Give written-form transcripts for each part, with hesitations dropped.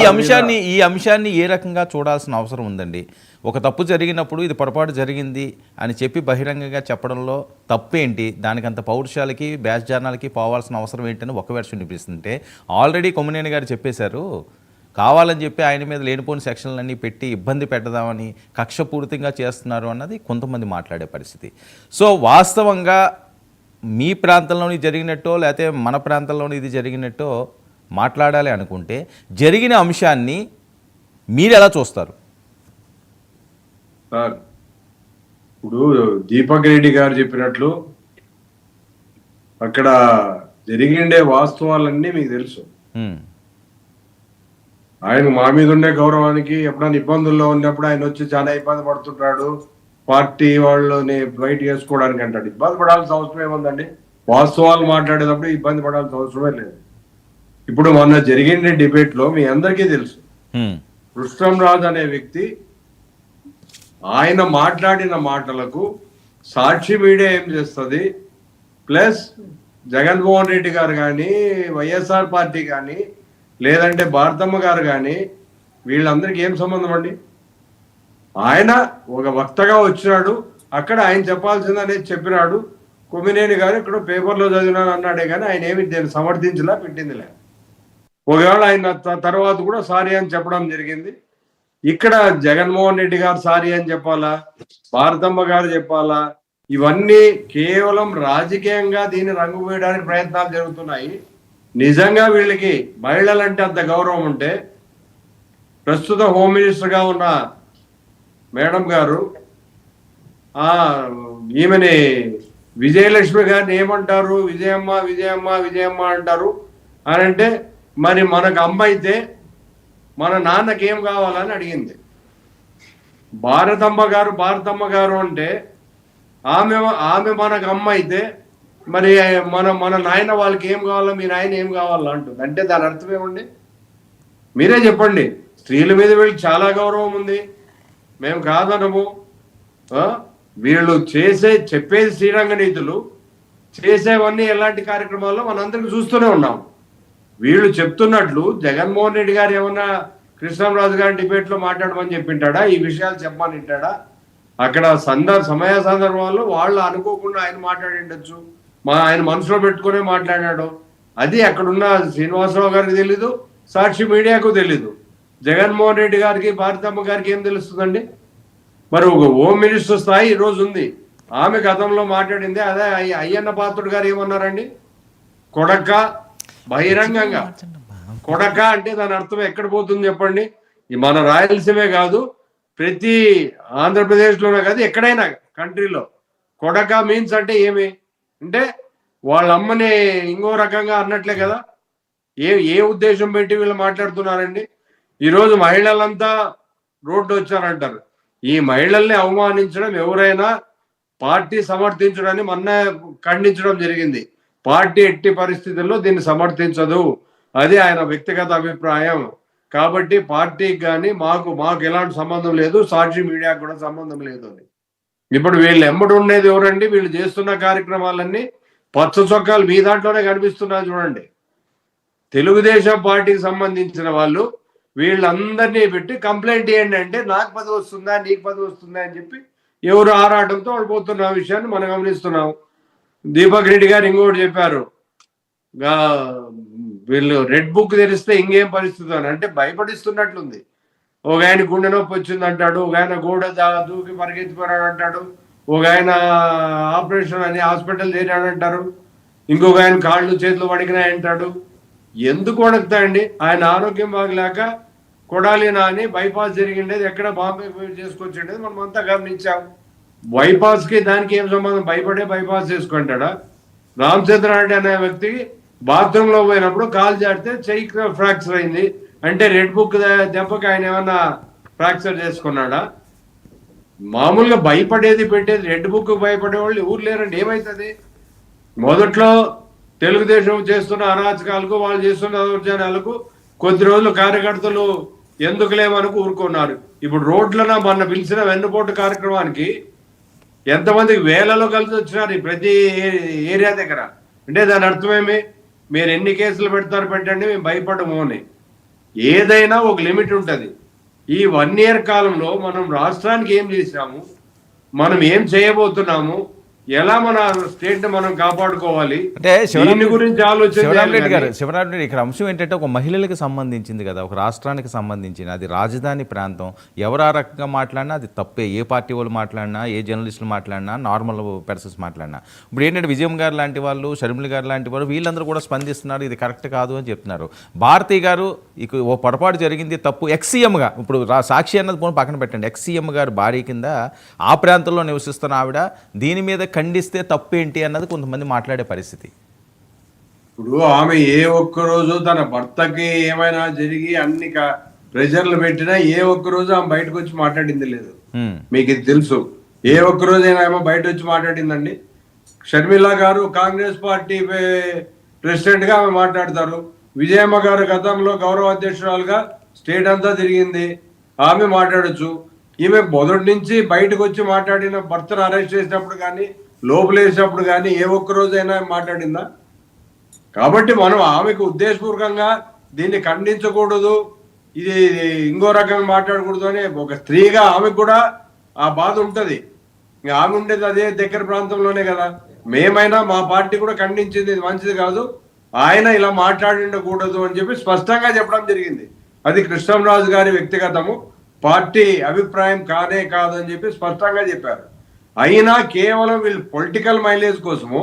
ఈ అంశాన్ని ఏ రకంగా చూడాల్సిన అవసరం ఉందండి? ఒక తప్పు జరిగినప్పుడు ఇది పొరపాటు జరిగింది అని చెప్పి బహిరంగంగా చెప్పడంలో తప్పేంటి? దానికంత పౌరుషాలకి బేస్జానాలకి పోవాల్సిన అవసరం ఏంటని ఒక వెర్షన్ వినిపిస్తుంటే, ఆల్రెడీ కొమ్మినేని గారు చెప్పేశారు, కావాలని చెప్పి ఆయన మీద లేనిపోని సెక్షన్లన్నీ పెట్టి ఇబ్బంది పెట్టదామని కక్షపూరితంగా చేస్తున్నారు అన్నది కొంతమంది మాట్లాడే పరిస్థితి. సో వాస్తవంగా మీ ప్రాంతంలోని జరిగినట్టో లేకపోతే మన ప్రాంతంలోని ఇది జరిగినట్టో మాట్లాడాలి అనుకుంటే జరిగిన అంశాన్ని మీరు ఎలా చూస్తారు? సార్, ఇప్పుడు దీపక్ రెడ్డి గారు చెప్పినట్లు అక్కడ జరిగిండే వాస్తవాలన్నీ మీకు తెలుసు. ఆయన మా మీద ఉండే గౌరవానికి ఎప్పుడైనా ఇబ్బందుల్లో ఉన్నప్పుడు ఆయన వచ్చి చాలా ఇబ్బంది పడుతుంటాడు, పార్టీ వాళ్ళని బయట చేసుకోవడానికి అంటాడు. ఇబ్బంది పడాల్సిన అవసరం ఏముందండి? వాస్తవాలు మాట్లాడేటప్పుడు ఇబ్బంది పడాల్సిన అవసరమే లేదు. ఇప్పుడు మొన్న జరిగిన డిబేట్ లో మీ అందరికీ తెలుసు, కృష్ణంరాజు అనే వ్యక్తి ఆయన మాట్లాడిన మాటలకు సాక్షి మీడియా ఏం చేస్తుంది, ప్లస్ జగన్మోహన్ రెడ్డి గారు కానీ వైఎస్ఆర్ పార్టీ కానీ లేదంటే భారతమ్మ గారు కానీ వీళ్ళందరికీ ఏం సంబంధం అండి? ఆయన ఒక వక్తగా వచ్చినాడు, అక్కడ ఆయన చెప్పాల్సిందనేది చెప్పినాడు. కొమ్మినేని గారు ఇక్కడ పేపర్లో చదివినాను అన్నాడే కానీ ఆయన ఏమి దీన్ని సమర్థించలా, పెట్టిందిలే. ఒకవేళ ఆయన తర్వాత కూడా సారీ అని చెప్పడం జరిగింది. ఇక్కడ జగన్మోహన్ రెడ్డి గారు సారీ అని చెప్పాలా, భారతమ్మ గారు చెప్పాలా? ఇవన్నీ కేవలం రాజకీయంగా దీన్ని రంగు వేయడానికి ప్రయత్నాలు జరుగుతున్నాయి. నిజంగా వీళ్ళకి మహిళలంటే అంత గౌరవం ఉంటే ప్రస్తుత హోమ్ మినిస్టర్గా ఉన్న మేడం గారు ఈమెని విజయలక్ష్మి గారిని ఏమంటారు? విజయమ్మ విజయమ్మ విజయమ్మ అంటారు అని అంటే, మరి మనకు అమ్మ అయితే మన నాన్నకి ఏం కావాలని అడిగింది. భారతమ్మ గారు అంటే ఆమె మనకు అమ్మ అయితే మరి మన నాయన వాళ్ళకి ఏం కావాలో, మీ నాయన ఏం కావాలో అంటుంది. అంటే దాని అర్థం ఏమండి? మీరే చెప్పండి. స్త్రీల మీద వీళ్ళకి చాలా గౌరవం ఉంది, మేము కాదనము. వీళ్ళు చెప్పేది శ్రీరంగ నీతులు, చేసేవన్నీ ఎలాంటి కార్యక్రమాల్లో మనందరికీ చూస్తూనే ఉన్నాం. వీళ్ళు చెప్తున్నట్లు జగన్మోహన్ రెడ్డి గారు ఏమన్నా కృష్ణంరాజు గారి డిబేట్లో మాట్లాడమని చెప్పింటాడా? ఈ విషయాలు చెప్పమని వింటాడా? అక్కడ సమయ సందర్భాల్లో వాళ్ళు అనుకోకుండా ఆయన మాట్లాడిండొచ్చు, ఆయన మనసులో పెట్టుకునే మాట్లాడాడు. అది అక్కడున్న శ్రీనివాసరావు గారికి తెలీదు, సాక్షి మీడియాకు తెలీదు. జగన్మోహన్ రెడ్డి గారికి భారతమ్మ గారికి ఏం తెలుస్తుందండి? మరి ఒక హోమ్ మినిస్టర్ స్థాయి ఈరోజు ఉంది, ఆమె గతంలో మాట్లాడింది అదే. అయ్యన్న పాత్రుడు గారు ఏమన్నారండి? కొడక, బహిరంగంగా కొడక అంటే దాని అర్థం ఎక్కడ పోతుంది చెప్పండి? మన రాయలసీమే కాదు, ప్రతి ఆంధ్రప్రదేశ్లోనే కాదు, ఎక్కడైనా కంట్రీలో కొడక మీన్స్ అంటే ఏమి అంటే వాళ్ళ అమ్మని ఇంకో రకంగా అన్నట్లే కదా. ఏ ఉద్దేశం పెట్టి వీళ్ళు మాట్లాడుతున్నారండి? ఈరోజు మహిళలంతా రోడ్డు వచ్చారంటారు. ఈ మహిళల్ని అవమానించడం ఎవరైనా పార్టీ సమర్థించడాన్ని మొన్న ఖండించడం జరిగింది. పార్టీ ఎట్టి పరిస్థితుల్లో దీన్ని సమర్థించదు, అది ఆయన వ్యక్తిగత అభిప్రాయం. కాబట్టి పార్టీకి కానీ మాకు ఎలాంటి సంబంధం లేదు, సాక్షి మీడియాకు కూడా సంబంధం లేదు అని. ఇప్పుడు వీళ్ళు ఎమ్మడి ఉండేది ఎవరండి? వీళ్ళు చేస్తున్న కార్యక్రమాలన్నీ పచ్చ చొక్కాలు మీ దాంట్లోనే కనిపిస్తున్నారు చూడండి. తెలుగుదేశం పార్టీకి సంబంధించిన వాళ్ళు వీళ్ళందరినీ పెట్టి కంప్లైంట్ ఇవ్వండి అంటే, నాకు పదవి వస్తుందా నీకు పదవి వస్తుందా అని చెప్పి ఎవరు ఆరాటంతో పడిపోతున్న విషయాన్ని మనం గమనిస్తున్నాం. దీపక్ రెడ్డి గారు ఇంకోటి చెప్పారు, వీళ్ళు రెడ్ బుక్ తెరిస్తే ఇంకేం పరిస్థితి అని అంటే భయపడిస్తున్నట్లుంది. ఒక ఆయన గుండె నొప్పి వచ్చింది అంటాడు, ఒక ఆయన గోడ దూకి పరిగెత్తిపోయాడు అంటాడు, ఒక ఆయన ఆపరేషన్ అని హాస్పిటల్ చేరాడంటారు, ఇంకొక ఆయన కాళ్ళు చేతులు వణికినాయంటాడు. ఎందుకు వణుకుతాయండి? ఆయన ఆరోగ్యం బాగలేక కొడాలి నాని బైపాస్ జరిగిండేది ఎక్కడ బాంబే చేసుకొచ్చిండేది మనం అంతా గమనించాం. బైపాస్కి దానికి ఏం సంబంధం? భయపడే బైపాస్ చేసుకుంటాడా? రామచంద్ర రెడ్డి అనే వ్యక్తికి బాత్రూంలో పోయినప్పుడు కాలు జారితే చెయ్యి ఫ్రాక్చర్ అయింది అంటే రెడ్ బుక్ దెబ్బకి ఆయన ఏమన్నా ఫ్రాక్చర్ చేసుకున్నాడా? మామూలుగా భయపడేది పెట్టేది రెడ్ బుక్ భయపడే వాళ్ళు ఎవరు లేరండి. ఏమవుతుంది? మొదట్లో తెలుగుదేశం చేస్తున్న అరాచకాలకు, వాళ్ళు చేస్తున్న దౌర్జన్యాలకు కొద్ది రోజులు కార్యకర్తలు ఎందుకులేమనుకు ఊరుకున్నారు. ఇప్పుడు రోడ్లన మొన్న పిలిచిన వెన్నుపోటు కార్యక్రమానికి ఎంతమందికి వేలలో కలిసి వచ్చినారు ప్రతి ఏరియా దగ్గర. అంటే దాని అర్థమేమి? మీరు ఎన్ని కేసులు పెడతారు పెట్టండి, మేము భయపడము అని. ఏదైనా ఒక లిమిట్ ఉంటుంది. ఈ 1 ఇయర్ కాలంలో మనం రాష్ట్రానికి ఏం చేశాము, మనం ఏం చేయబోతున్నాము, ఎలా మన స్టేట్ మనం కాపాడుకోవాలి, అంటే దీని గురించి ఆలోచన చేయాలి శివరామరెడ్డి గారు, కానీ శివరామరెడ్డి గారు, ఇక్కడ అంశం ఏంటంటే ఒక మహిళలకు సంబంధించింది కదా, ఒక రాష్ట్రానికి సంబంధించింది, అది రాజధాని ప్రాంతం. ఎవరు ఆ రకంగా మాట్లాడినా అది తప్పే. ఏ పార్టీ వాళ్ళు మాట్లాడినా, ఏ జర్నలిస్టులు మాట్లాడినా, నార్మల్ పర్సన్స్ మాట్లాడినా. ఇప్పుడు ఏంటంటే విజయం గారు లాంటి వాళ్ళు, షర్మిల గారు లాంటి వాళ్ళు, వీళ్ళందరూ కూడా స్పందిస్తున్నారు, ఇది కరెక్ట్ కాదు అని చెప్తున్నారు. భారతి గారు ఇక ఓ పొరపాటు జరిగింది, తప్పు. ఎక్సీఎంగా ఇప్పుడు సాక్షి అన్నది పోనీ పక్కన పెట్టండి, ఎక్సీఎం గారు భార్య కింద ఆ ప్రాంతంలో నివసిస్తున్న ఆవిడ దీని మీద ఖండిస్తే తప్పేంటి అన్నది కొంతమంది మాట్లాడే పరిస్థితి. ఇప్పుడు ఆమె ఏ ఒక్క రోజు తన భర్తకి ఏమైనా జరిగి అన్ని ప్రెషర్లు పెట్టినా ఏ ఒక్క రోజు ఆమె బయటకు వచ్చి మాట్లాడింది లేదు. మీకు ఇది తెలుసు. ఏ ఒక్క రోజైనా ఆమె బయట వచ్చి మాట్లాడిందండి? షర్మిల గారు కాంగ్రెస్ పార్టీ ప్రెసిడెంట్ గా ఆమె మాట్లాడతారు. విజయమ్మ గారు గతంలో గౌరవ అధ్యక్షురాలుగా స్టేట్ అంతా తిరిగింది, ఆమె మాట్లాడచ్చు. ఈమె మొదటి నుంచి బయటకు వచ్చి మాట్లాడిన భర్తను అరెస్ట్ చేసినప్పుడు కానీ, లోపలేసినప్పుడు కానీ ఏ ఒక్క రోజైనా మాట్లాడిందా? కాబట్టి మనం ఆమెకు ఉద్దేశపూర్వకంగా దీన్ని ఖండించకూడదు, ఇది ఇంకో రకంగా మాట్లాడకూడదు అని ఒక స్త్రీగా ఆమెకు కూడా ఆ బాధ ఉంటది. ఇంకా ఆమె ఉండేది అదే దగ్గర ప్రాంతంలోనే కదా. మేమైనా మా పార్టీ కూడా ఖండించింది, ఇది మంచిది కాదు, ఆయన ఇలా మాట్లాడిండకూడదు అని చెప్పి స్పష్టంగా చెప్పడం జరిగింది. అది కృష్ణంరాజు గారి వ్యక్తిగతము, పార్టీ అభిప్రాయం కానే కాదని చెప్పి స్పష్టంగా చెప్పారు. అయినా కేవలం వీళ్ళు పొలిటికల్ మైలేజ్ కోసము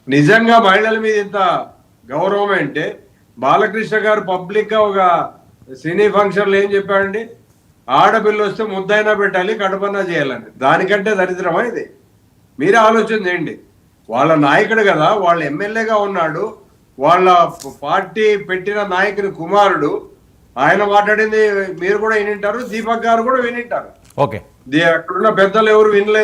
నిజంగా మహిళల మీద ఇంత గౌరవం అంటే, బాలకృష్ణ గారు పబ్లిక్ గా ఒక సినీ ఫంక్షన్లో ఏం చెప్పాడండి? ఆడపిల్ల వస్తే ముద్దైనా పెట్టాలి, కడుపన్నా చేయాలని. దానికంటే దరిద్రమా ఇది? మీరే ఆలోచన చేయండి. వాళ్ళ నాయకుడు కదా, వాళ్ళ ఎమ్మెల్యేగా ఉన్నాడు, వాళ్ళ పార్టీ పెట్టిన నాయకుని కుమారుడు, ఆయన మాట్లాడింది మీరు కూడా వినింటారు, దీపక్ గారు కూడా వినింటారు. ఓకే, అక్కడున్న పెద్దలు ఎవరు వినలేదు.